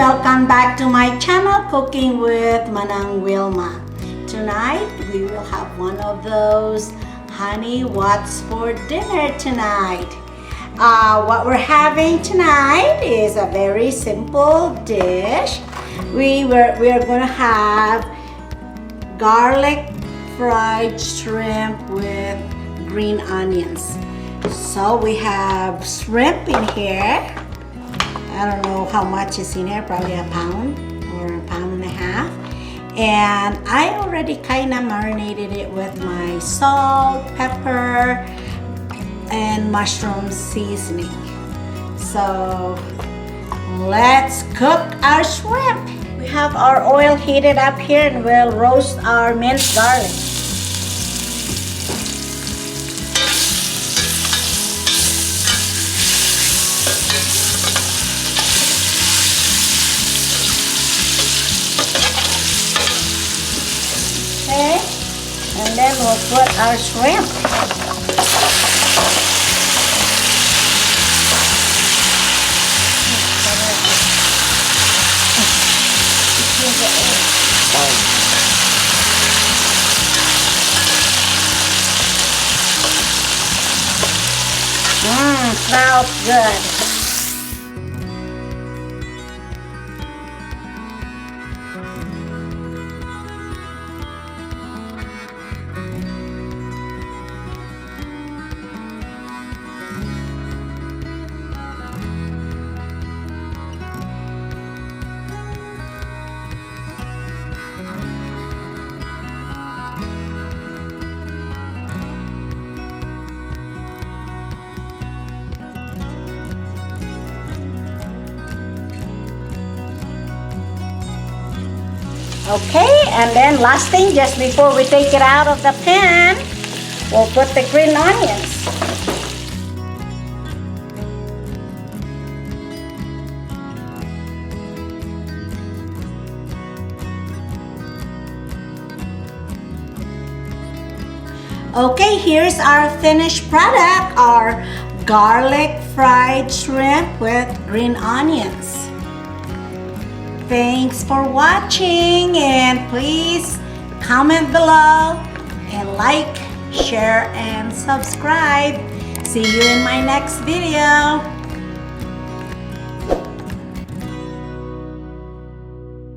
welcome back to my channel, Cooking with Manang Wilma. Tonight, we will have one of those honey what's for dinner tonight. What we're having tonight is a very simple dish. We are going to have garlic fried shrimp with green onions. So we have shrimp in here. I don't know how much is in here, probably a pound or a pound and a half. And I already kind of marinated it with my salt, pepper, and mushroom seasoning. So let's cook our shrimp. We have our oil heated up here and we'll roast our minced garlic. Okay, and then we'll put our shrimp. Smells good. Okay, and then last thing, just before we take it out of the pan, we'll put the green onions. Okay, here's our finished product, our garlic fried shrimp with green onions. Thanks for watching, and please comment below and like, share, and subscribe. See you in my next video.